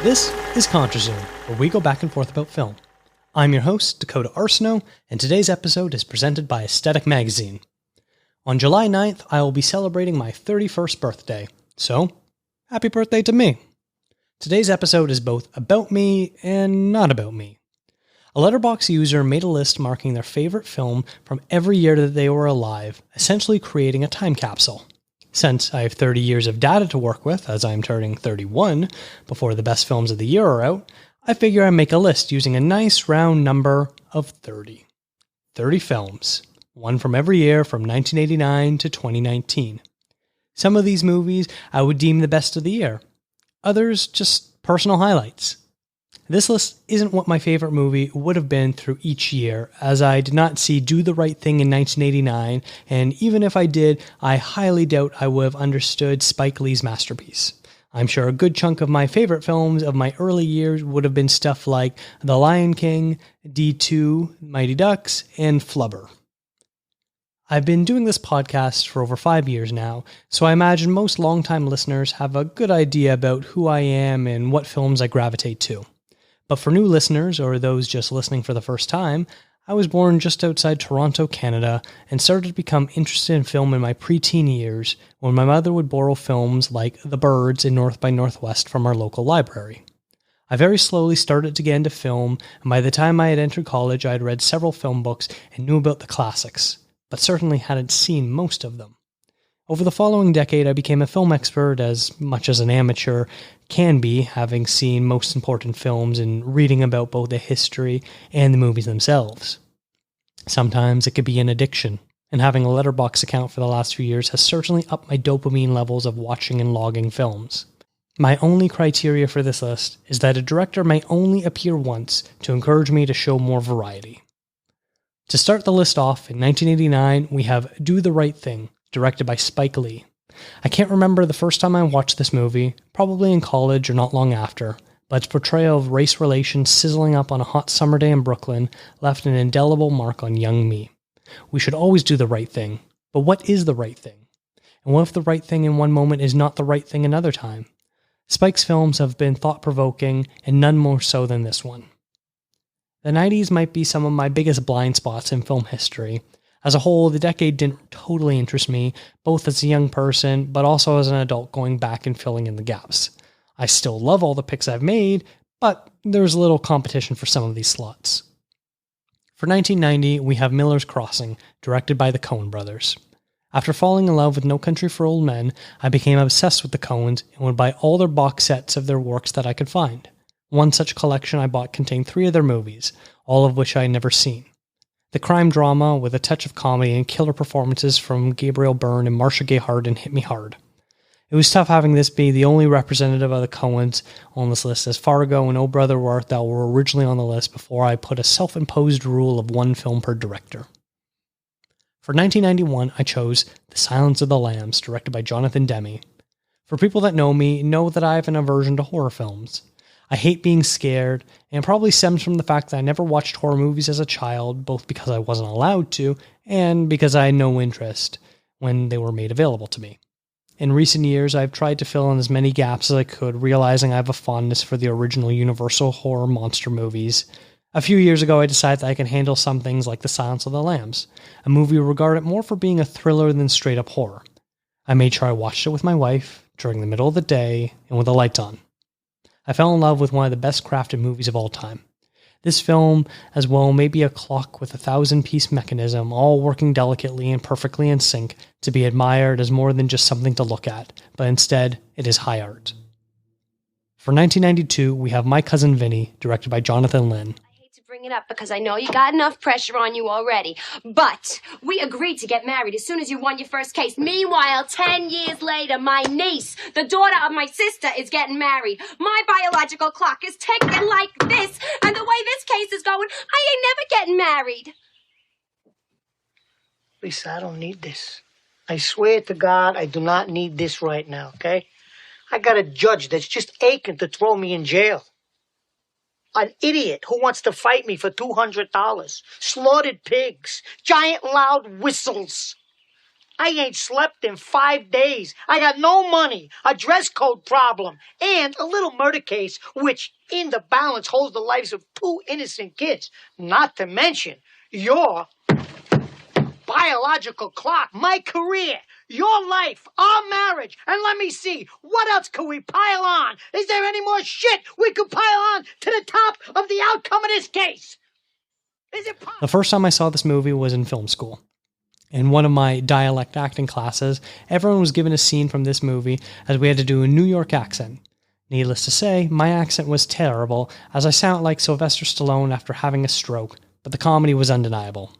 This is ContraZone, where we go back and forth about film. I'm your host, Dakota Arsenault, and today's episode is presented by Aesthetic Magazine. On July 9th, I will be celebrating my 31st birthday, so happy birthday to me. Today's episode is both about me and not about me. A Letterboxd user made a list marking their favorite film from every year that they were alive, essentially creating a time capsule. Since I have 30 years of data to work with, as I'm turning 31 before the best films of the year are out, I figure I'd make a list using a nice round number of 30. 30 films, one from every year from 1989 to 2019. Some of these movies I would deem the best of the year, others just personal highlights. This list isn't what my favorite movie would have been through each year, as I did not see Do the Right Thing in 1989, and even if I did, I highly doubt I would have understood Spike Lee's masterpiece. I'm sure a good chunk of my favorite films of my early years would have been stuff like The Lion King, D2, Mighty Ducks, and Flubber. I've been doing this podcast for over 5 years now, so I imagine most longtime listeners have a good idea about who I am and what films I gravitate to. But for new listeners, or those just listening for the first time, I was born just outside Toronto, Canada, and started to become interested in film in my preteen years when my mother would borrow films like The Birds and North by Northwest from our local library. I very slowly started to get into film, and by the time I had entered college, I had read several film books and knew about the classics, but certainly hadn't seen most of them. Over the following decade, I became a film expert as much as an amateur can be, having seen most important films and reading about both the history and the movies themselves. Sometimes it could be an addiction, and having a Letterboxd account for the last few years has certainly upped my dopamine levels of watching and logging films. My only criteria for this list is that a director may only appear once to encourage me to show more variety. To start the list off, in 1989, we have Do the Right Thing, directed by Spike Lee. I can't remember the first time I watched this movie, probably in college or not long after, but its portrayal of race relations sizzling up on a hot summer day in Brooklyn left an indelible mark on young me. We should always do the right thing, but what is the right thing? And what if the right thing in one moment is not the right thing another time? Spike's films have been thought-provoking, and none more so than this one. The 90s might be some of my biggest blind spots in film history. As a whole, the decade didn't totally interest me, both as a young person, but also as an adult going back and filling in the gaps. I still love all the picks I've made, but there's little competition for some of these slots. For 1990, we have Miller's Crossing, directed by the Coen brothers. After falling in love with No Country for Old Men, I became obsessed with the Coens and would buy all their box sets of their works that I could find. One such collection I bought contained 3 of their movies, all of which I had never seen. The crime drama, with a touch of comedy and killer performances from Gabriel Byrne and Marcia Gay Harden, hit me hard. It was tough having this be the only representative of the Coens on this list, as Fargo and Oh Brother Where Art Thou were originally on the list before I put a self-imposed rule of one film per director. For 1991, I chose The Silence of the Lambs, directed by Jonathan Demme. For people that know me, know that I have an aversion to horror films. I hate being scared, and it probably stems from the fact that I never watched horror movies as a child, both because I wasn't allowed to, and because I had no interest when they were made available to me. In recent years, I've tried to fill in as many gaps as I could, realizing I have a fondness for the original Universal horror monster movies. A few years ago, I decided that I can handle some things like The Silence of the Lambs, a movie regarded more for being a thriller than straight-up horror. I made sure I watched it with my wife, during the middle of the day, and with the lights on. I fell in love with one of the best crafted movies of all time. This film, as well, may be a clock with a 1,000-piece mechanism, all working delicately and perfectly in sync, to be admired as more than just something to look at, but instead, it is high art. For 1992, we have My Cousin Vinny, directed by Jonathan Lynn. Bring it up because I know you got enough pressure on you already. But we agreed to get married as soon as you won your first case. Meanwhile, 10 years later, my niece, the daughter of my sister, is getting married. My biological clock is ticking like this, and the way this case is going, I ain't never getting married. Lisa, I don't need this. I swear to God, I do not need this right now, okay? I got a judge that's just aching to throw me in jail. An idiot who wants to fight me for $200. Slaughtered pigs. Giant loud whistles. I ain't slept in 5 days. I got no money, a dress code problem, and a little murder case, which in the balance holds the lives of 2 innocent kids. Not to mention your biological clock, my career, your life, our marriage. And let me see, what else could we pile on? Is there any more shit we could pile on to the top of the outcome of this case? Is it possible? The first time I saw this movie was in film school. In one of my dialect acting classes, everyone was given a scene from this movie as we had to do a New York accent. Needless to say, my accent was terrible, as I sounded like Sylvester Stallone after having a stroke, but the comedy was undeniable.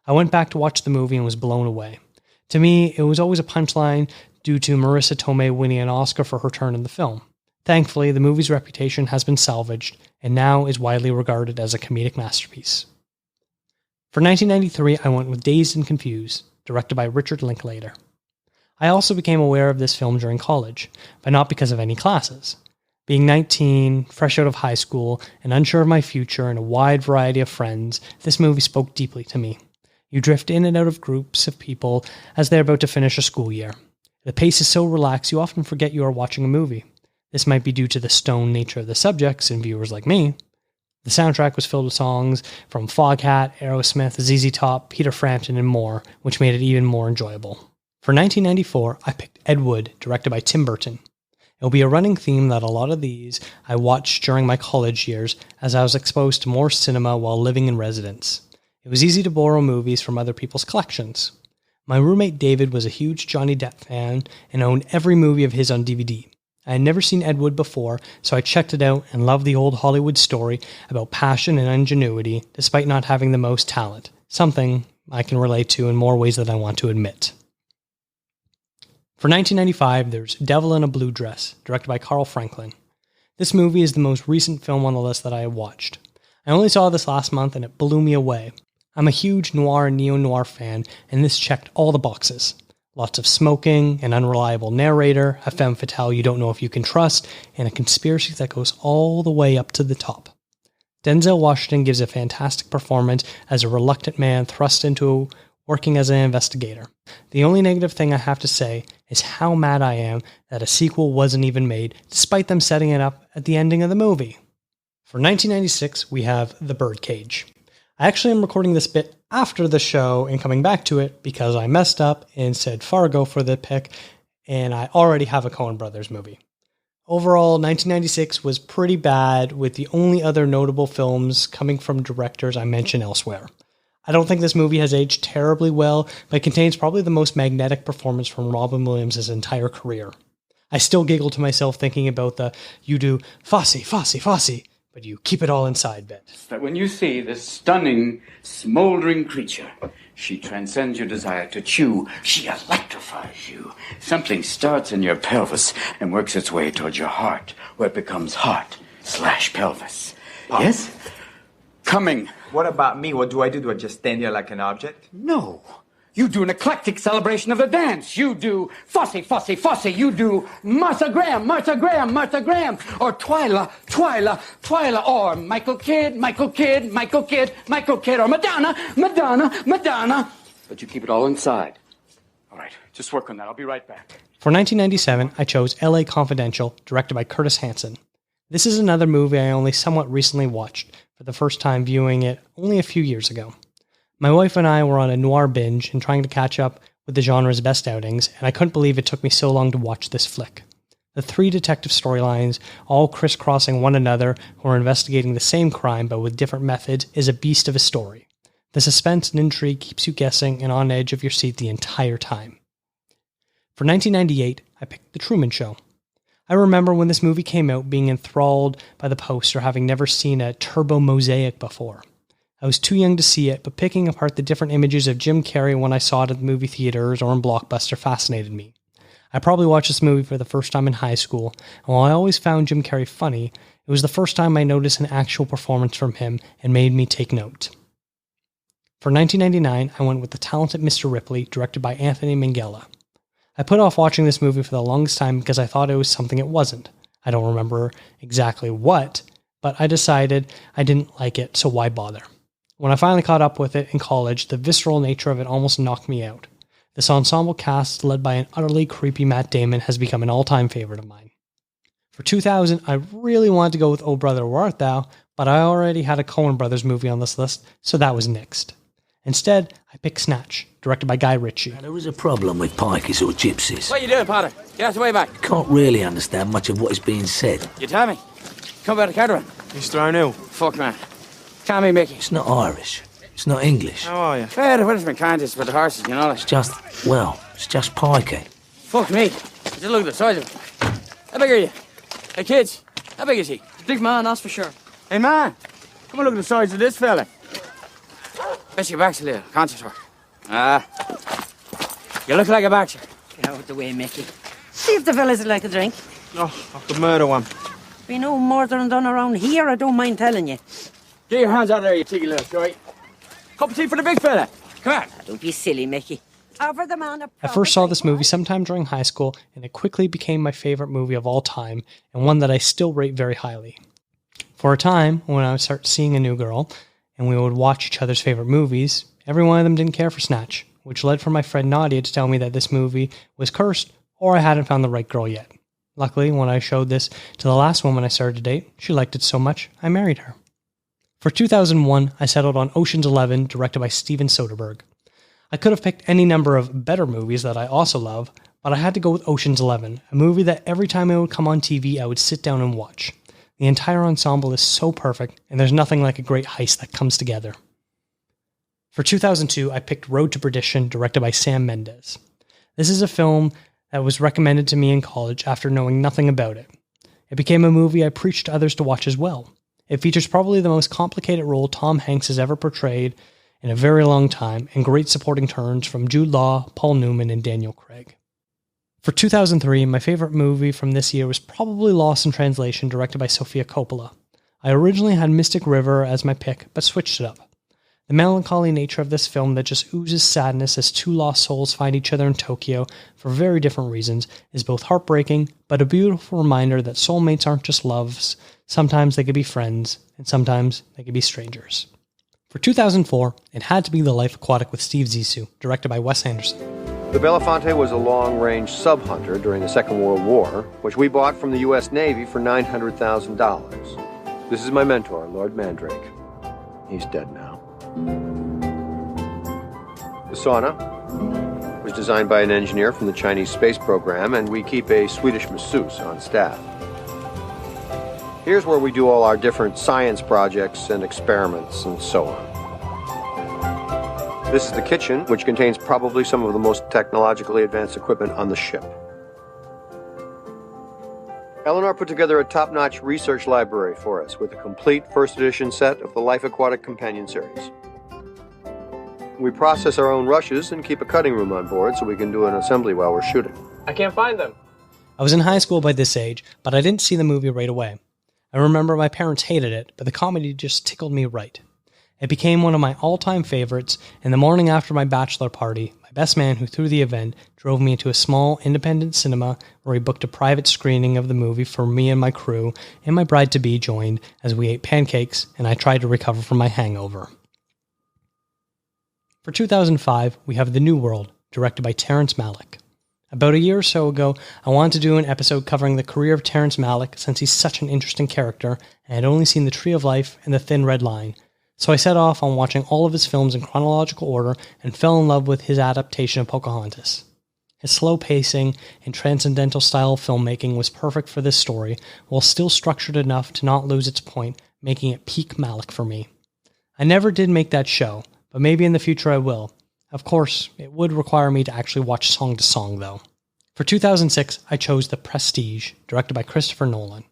I went back to watch the movie and was blown away. To me, it was always a punchline due to Marissa Tomei winning an Oscar for her turn in the film. Thankfully, the movie's reputation has been salvaged, and now is widely regarded as a comedic masterpiece. For 1993, I went with Dazed and Confused, directed by Richard Linklater. I also became aware of this film during college, but not because of any classes. Being 19, fresh out of high school, and unsure of my future and a wide variety of friends, this movie spoke deeply to me. You drift in and out of groups of people as they're about to finish a school year. The pace is so relaxed you often forget you are watching a movie. This might be due to the stone nature of the subjects and viewers like me. The soundtrack was filled with songs from Foghat, Aerosmith, ZZ Top, Peter Frampton, and more, which made it even more enjoyable. For 1994, I picked Ed Wood, directed by Tim Burton. It will be a running theme that a lot of these I watched during my college years as I was exposed to more cinema while living in residence. It was easy to borrow movies from other people's collections. My roommate David was a huge Johnny Depp fan and owned every movie of his on DVD. I had never seen Ed Wood before, so I checked it out and loved the old Hollywood story about passion and ingenuity despite not having the most talent, something I can relate to in more ways than I want to admit. For 1995, there's Devil in a Blue Dress, directed by Carl Franklin. This movie is the most recent film on the list that I have watched. I only saw this last month and it blew me away. I'm a huge noir and neo-noir fan, and this checked all the boxes. Lots of smoking, an unreliable narrator, a femme fatale you don't know if you can trust, and a conspiracy that goes all the way up to the top. Denzel Washington gives a fantastic performance as a reluctant man thrust into working as an investigator. The only negative thing I have to say is how mad I am that a sequel wasn't even made, despite them setting it up at the ending of the movie. For 1996, we have The Birdcage. I actually am recording this bit after the show and coming back to it because I messed up and said Fargo for the pick, and I already have a Coen Brothers movie. Overall, 1996 was pretty bad, with the only other notable films coming from directors I mentioned elsewhere. I don't think this movie has aged terribly well, but it contains probably the most magnetic performance from Robin Williams' entire career. I still giggle to myself thinking about the "you do Fosse, Fosse, Fosse, but you keep it all inside" bit. That when you see this stunning, smoldering creature, she transcends your desire to chew. She electrifies you. Something starts in your pelvis and works its way towards your heart, where it becomes heart/pelvis. Yes? Coming. What about me? What do I do? Do I just stand here like an object? No. You do an eclectic celebration of the dance. You do Fosse, Fosse, Fosse. You do Martha Graham, Martha Graham, Martha Graham. Or Twyla, Twyla, Twyla. Or Michael Kidd, Michael Kidd, Michael Kidd, Michael Kidd. Or Madonna, Madonna, Madonna. But you keep it all inside. All right, just work on that. I'll be right back. For 1997, I chose LA Confidential, directed by Curtis Hanson. This is another movie I only somewhat recently watched, for the first time viewing it only a few years ago. My wife and I were on a noir binge and trying to catch up with the genre's best outings, and I couldn't believe it took me so long to watch this flick. The 3 detective storylines, all crisscrossing one another, who are investigating the same crime but with different methods, is a beast of a story. The suspense and intrigue keeps you guessing and on edge of your seat the entire time. For 1998, I picked The Truman Show. I remember when this movie came out being enthralled by the poster, having never seen a turbo mosaic before. I was too young to see it, but picking apart the different images of Jim Carrey when I saw it at the movie theaters or in Blockbuster fascinated me. I probably watched this movie for the first time in high school, and while I always found Jim Carrey funny, it was the first time I noticed an actual performance from him and made me take note. For 1999, I went with The Talented Mr. Ripley, directed by Anthony Minghella. I put off watching this movie for the longest time because I thought it was something it wasn't. I don't remember exactly what, but I decided I didn't like it, so why bother? When I finally caught up with it in college, the visceral nature of it almost knocked me out. This ensemble cast, led by an utterly creepy Matt Damon, has become an all-time favorite of mine. For 2000, I really wanted to go with Oh Brother, Where Art Thou, but I already had a Coen Brothers movie on this list, so that was nixed. Instead, I picked Snatch, directed by Guy Ritchie. Now, there is a problem with pikeys or gypsies. What are you doing, Potter? Get out the way back. Can't really understand much of what is being said. You tell me. Come about the caravan. Mr. Arsenault, Fuck, man. Tell me, Mickey. It's not Irish. It's not English. how are you? Fair, the weather's been kindest with the horses, you know. It's just pikey. Fuck me. Just look at the size of it. How big are you? Hey, kids. How big is he? Big man, that's for sure. Hey, man. Come and look at the size of this fella. Best your back's a little. Conscious work. You look like a boxer. Get out of the way, Mickey. See if the fellas would like a drink. Oh, I could murder one. Be no murdering done around here, I don't mind telling you. Get your hands out of there, you cheeky little shite. Cup of tea for the big fella. Come on. Don't be silly, Mickey. Over the man. I first saw this movie sometime during high school, and it quickly became my favorite movie of all time, and one that I still rate very highly. For a time, when I would start seeing a new girl, and we would watch each other's favorite movies, every one of them didn't care for Snatch, which led for my friend Nadia to tell me that this movie was cursed, or I hadn't found the right girl yet. Luckily, when I showed this to the last woman I started to date, she liked it so much, I married her. For 2001, I settled on Ocean's 11, directed by Steven Soderbergh. I could have picked any number of better movies that I also love, but I had to go with Ocean's 11, a movie that every time it would come on TV, I would sit down and watch. The entire ensemble is so perfect, and there's nothing like a great heist that comes together. For 2002, I picked Road to Perdition, directed by Sam Mendes. This is a film that was recommended to me in college after knowing nothing about it. It became a movie I preached to others to watch as well. It features probably the most complicated role Tom Hanks has ever portrayed in a very long time, and great supporting turns from Jude Law, Paul Newman, and Daniel Craig. For 2003, my favorite movie from this year was probably Lost in Translation, directed by Sofia Coppola. I originally had Mystic River as my pick, but switched it up. The melancholy nature of this film that just oozes sadness as two lost souls find each other in Tokyo for very different reasons is both heartbreaking, but a beautiful reminder that soulmates aren't just loves. Sometimes they could be friends, and sometimes they could be strangers. For 2004, it had to be The Life Aquatic with Steve Zissou, directed by Wes Anderson. The Belafonte was a long-range sub-hunter during the Second World War, which we bought from the U.S. Navy for $900,000. This is my mentor, Lord Mandrake. He's dead now. The sauna was designed by an engineer from the Chinese space program, and we keep a Swedish masseuse on staff. Here's where we do all our different science projects and experiments and so on. This is the kitchen, which contains probably some of the most technologically advanced equipment on the ship. Eleanor put together a top-notch research library for us with a complete first edition set of the Life Aquatic Companion series. We process our own rushes and keep a cutting room on board so we can do an assembly while we're shooting. I can't find them. I was in high school by this age, but I didn't see the movie right away. I remember my parents hated it, but the comedy just tickled me right. It became one of my all-time favorites, and the morning after my bachelor party, my best man who threw the event drove me into a small independent cinema where he booked a private screening of the movie for me and my crew, and my bride-to-be joined as we ate pancakes and I tried to recover from my hangover. For 2005, we have The New World, directed by Terrence Malick. About a year or so ago, I wanted to do an episode covering the career of Terrence Malick since he's such an interesting character, and I had only seen The Tree of Life and The Thin Red Line, so I set off on watching all of his films in chronological order and fell in love with his adaptation of Pocahontas. His slow pacing and transcendental style of filmmaking was perfect for this story, while still structured enough to not lose its point, making it peak Malick for me. I never did make that show, but maybe in the future I will. Of course, it would require me to actually watch song to song, though. For 2006, I chose The Prestige, directed by Christopher Nolan.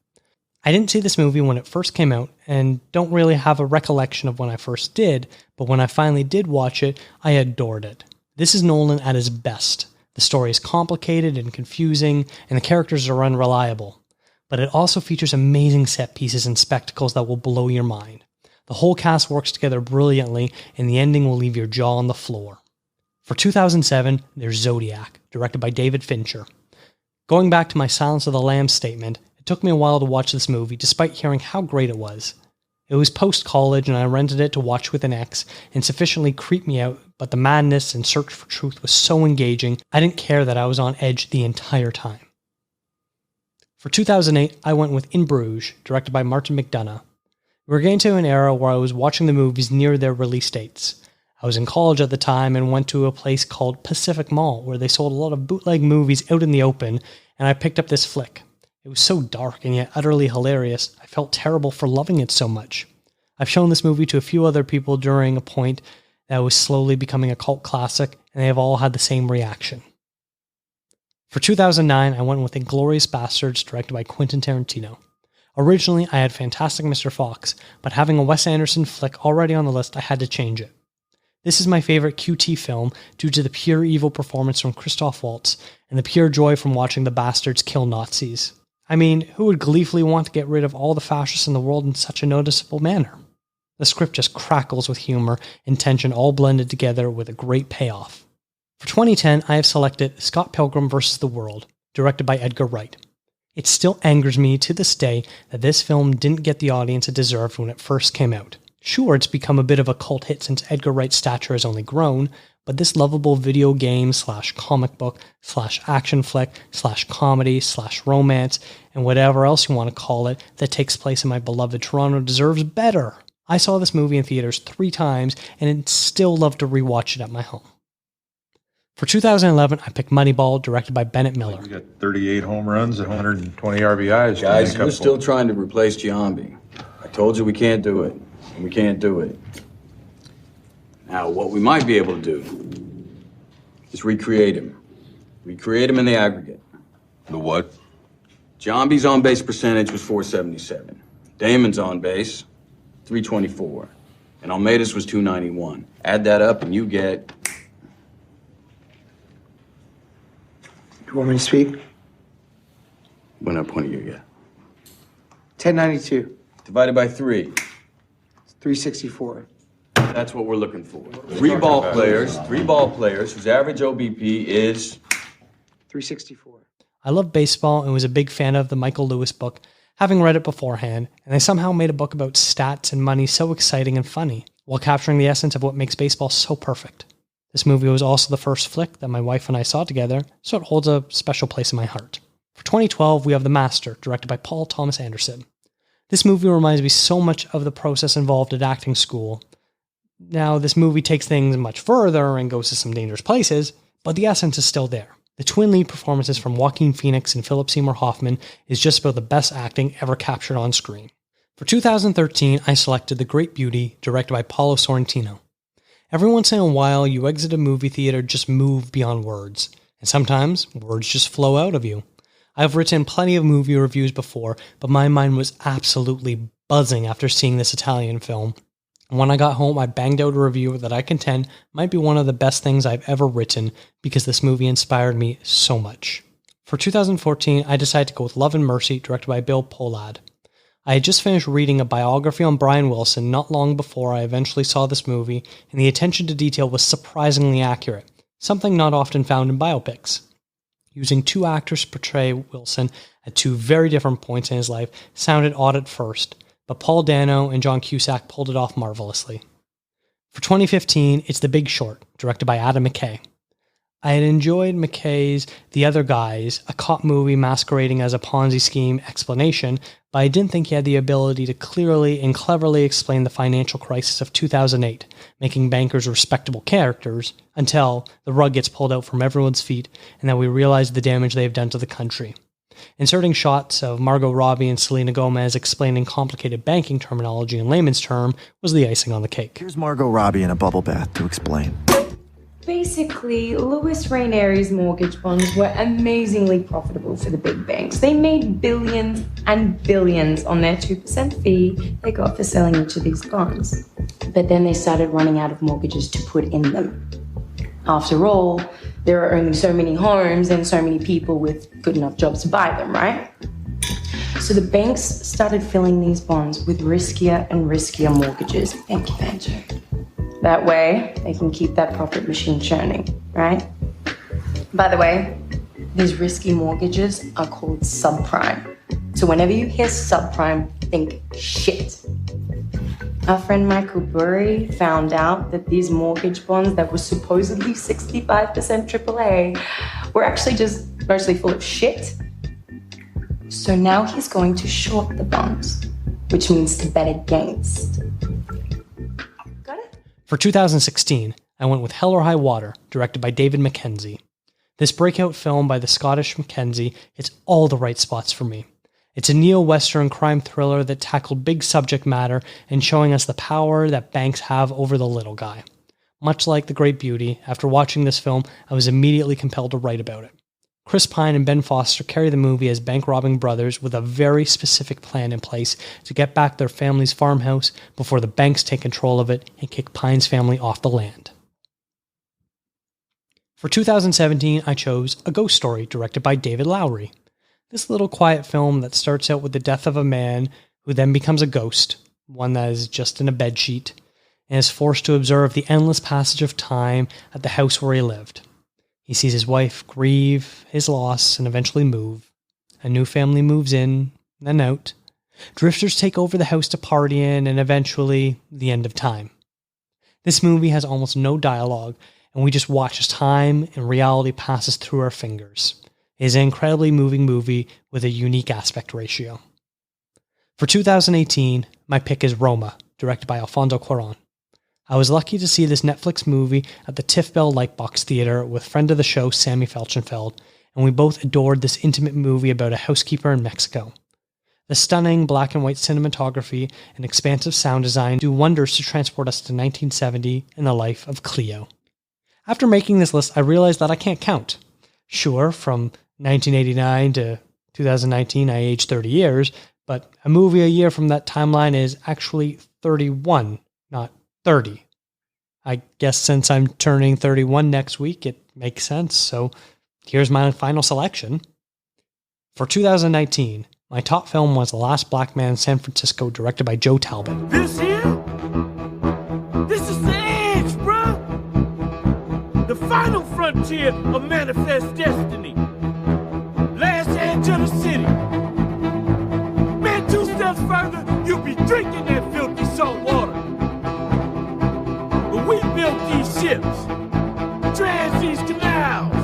I didn't see this movie when it first came out, and don't really have a recollection of when I first did, but when I finally did watch it, I adored it. This is Nolan at his best. The story is complicated and confusing, and the characters are unreliable. But it also features amazing set pieces and spectacles that will blow your mind. The whole cast works together brilliantly, and the ending will leave your jaw on the floor. For 2007, there's Zodiac, directed by David Fincher. Going back to my Silence of the Lambs statement, it took me a while to watch this movie despite hearing how great it was. It was post-college and I rented it to watch with an ex and sufficiently creeped me out, but the madness and search for truth was so engaging, I didn't care that I was on edge the entire time. For 2008, I went with In Bruges, directed by Martin McDonagh. We were getting to an era where I was watching the movies near their release dates. I was in college at the time and went to a place called Pacific Mall where they sold a lot of bootleg movies out in the open, and I picked up this flick. It was so dark and yet utterly hilarious, I felt terrible for loving it so much. I've shown this movie to a few other people during a point that was slowly becoming a cult classic, and they have all had the same reaction. For 2009, I went with Inglourious Basterds, directed by Quentin Tarantino. Originally, I had Fantastic Mr. Fox, but having a Wes Anderson flick already on the list, I had to change it. This is my favorite QT film due to the pure evil performance from Christoph Waltz and the pure joy from watching the bastards kill Nazis. I mean, who would gleefully want to get rid of all the fascists in the world in such a noticeable manner? The script just crackles with humor and tension all blended together with a great payoff. For 2010, I have selected Scott Pilgrim vs. the World, directed by Edgar Wright. It still angers me to this day that this film didn't get the audience it deserved when it first came out. Sure, it's become a bit of a cult hit since Edgar Wright's stature has only grown, but this lovable video game / comic book / action flick / comedy / romance and whatever else you want to call it that takes place in my beloved Toronto deserves better. I saw this movie in theaters 3 times and I'd still love to rewatch it at my home. For 2011, I picked Moneyball, directed by Bennett Miller. We got 38 home runs and 120 RBIs. Guys, you're still trying to replace Giambi. I told you we can't do it, and we can't do it. Now, what we might be able to do is recreate him. Recreate him in the aggregate. The what? Giambi's on-base percentage was .477. Damon's on base, 324. And Almeida's was 291. Add that up and you get... Do you want me to speak? When I point at you, yeah. 1092. Divided by 3. 364. That's what we're looking for. 3 ball players whose average OBP is 364. I love baseball and was a big fan of the Michael Lewis book, having read it beforehand, and they somehow made a book about stats and money so exciting and funny, while capturing the essence of what makes baseball so perfect. This movie was also the first flick that my wife and I saw together, so it holds a special place in my heart. For 2012, we have The Master, directed by Paul Thomas Anderson. This movie reminds me so much of the process involved at acting school. Now, this movie takes things much further and goes to some dangerous places, but the essence is still there. The twin lead performances from Joaquin Phoenix and Philip Seymour Hoffman is just about the best acting ever captured on screen. For 2013, I selected The Great Beauty, directed by Paolo Sorrentino. Every once in a while, you exit a movie theater just moved beyond words, and sometimes words just flow out of you. I've written plenty of movie reviews before, but my mind was absolutely buzzing after seeing this Italian film. And when I got home, I banged out a review that I contend might be one of the best things I've ever written because this movie inspired me so much. For 2014, I decided to go with Love and Mercy, directed by Bill Pohlad. I had just finished reading a biography on Brian Wilson not long before I eventually saw this movie, and the attention to detail was surprisingly accurate, something not often found in biopics. Using 2 actors to portray Wilson at 2 very different points in his life sounded odd at first, but Paul Dano and John Cusack pulled it off marvelously. For 2015, it's The Big Short, directed by Adam McKay. I had enjoyed McKay's The Other Guys, a cop movie masquerading as a Ponzi scheme explanation, but I didn't think he had the ability to clearly and cleverly explain the financial crisis of 2008, making bankers respectable characters, until the rug gets pulled out from everyone's feet and that we realize the damage they have done to the country. Inserting shots of Margot Robbie and Selena Gomez explaining complicated banking terminology in layman's term was the icing on the cake. Here's Margot Robbie in a bubble bath to explain. Basically, Louis Ranieri's mortgage bonds were amazingly profitable for the big banks. They made billions and billions on their 2% fee they got for selling each of these bonds. But then they started running out of mortgages to put in them. After all, there are only so many homes and so many people with good enough jobs to buy them, right? So the banks started filling these bonds with riskier and riskier mortgages. Thank you, Banjo. That way, they can keep that profit machine churning, right? By the way, these risky mortgages are called subprime. So whenever you hear subprime, think shit. Our friend Michael Burry found out that these mortgage bonds that were supposedly 65% AAA were actually just mostly full of shit. So now he's going to short the bonds, which means to bet against. Got it? For 2016, I went with Hell or High Water, directed by David Mackenzie. This breakout film by the Scottish Mackenzie hits all the right spots for me. It's a neo-Western crime thriller that tackled big subject matter and showing us the power that banks have over the little guy. Much like The Great Beauty, after watching this film, I was immediately compelled to write about it. Chris Pine and Ben Foster carry the movie as bank-robbing brothers with a very specific plan in place to get back their family's farmhouse before the banks take control of it and kick Pine's family off the land. For 2017, I chose A Ghost Story, directed by David Lowery. This little quiet film that starts out with the death of a man who then becomes a ghost, one that is just in a bedsheet, and is forced to observe the endless passage of time at the house where he lived. He sees his wife grieve his loss and eventually move. A new family moves in, then out. Drifters take over the house to party in, and eventually, the end of time. This movie has almost no dialogue, and we just watch as time and reality passes through our fingers. It is an incredibly moving movie with a unique aspect ratio. For 2018, my pick is Roma, directed by Alfonso Cuarón. I was lucky to see this Netflix movie at the Tiff Bell Lightbox Theater with friend of the show Sammy Felchenfeld, and we both adored this intimate movie about a housekeeper in Mexico. The stunning black and white cinematography and expansive sound design do wonders to transport us to 1970 and the life of Cleo. After making this list, I realized that I can't count. Sure, from 1989 to 2019, I aged 30 years, but a movie a year from that timeline is actually 31, not 30. I guess since I'm turning 31 next week, it makes sense, so here's my final selection. For 2019, my top film was The Last Black Man in San Francisco, directed by Joe Talbot. This here? This is the edge, bruh! The final frontier of manifest destiny. Last edge of the city. Man, 2 steps further, you'll be drinking that filthy salt water. But we built these ships, dredged these canals.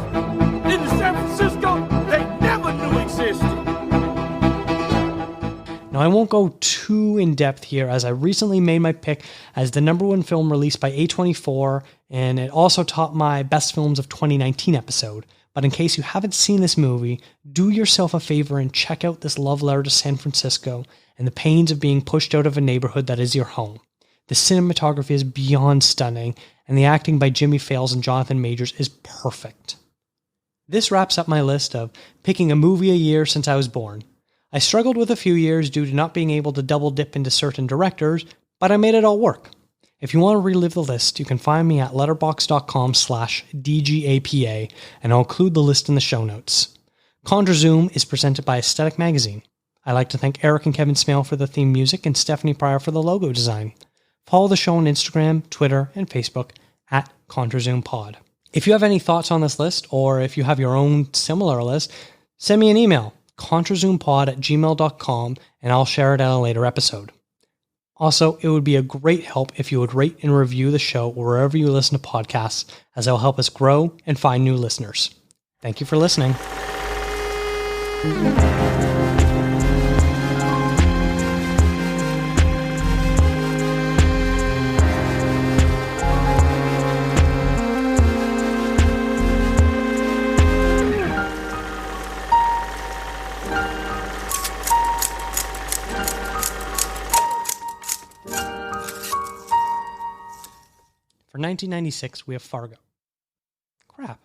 In San Francisco, they never knew existed. Now, I won't go too in-depth here, as I recently made my pick as the #1 film released by A24, and it also topped my Best Films of 2019 episode. But in case you haven't seen this movie, do yourself a favor and check out this love letter to San Francisco and the pains of being pushed out of a neighborhood that is your home. The cinematography is beyond stunning, and the acting by Jimmy Fails and Jonathan Majors is perfect. This wraps up my list of picking a movie a year since I was born. I struggled with a few years due to not being able to double dip into certain directors, but I made it all work. If you want to relive the list, you can find me at letterboxd.com/DGAPA, and I'll include the list in the show notes. Contra Zoom is presented by Aesthetic Magazine. I'd like to thank Eric and Kevin Smale for the theme music and Stephanie Pryor for the logo design. Follow the show on Instagram, Twitter, and Facebook at ContraZoomPod. If you have any thoughts on this list, or if you have your own similar list, send me an email, ContraZoomPod@gmail.com, and I'll share it at a later episode. Also, it would be a great help if you would rate and review the show wherever you listen to podcasts, as it will help us grow and find new listeners. Thank you for listening. For 1996, we have Fargo. Crap.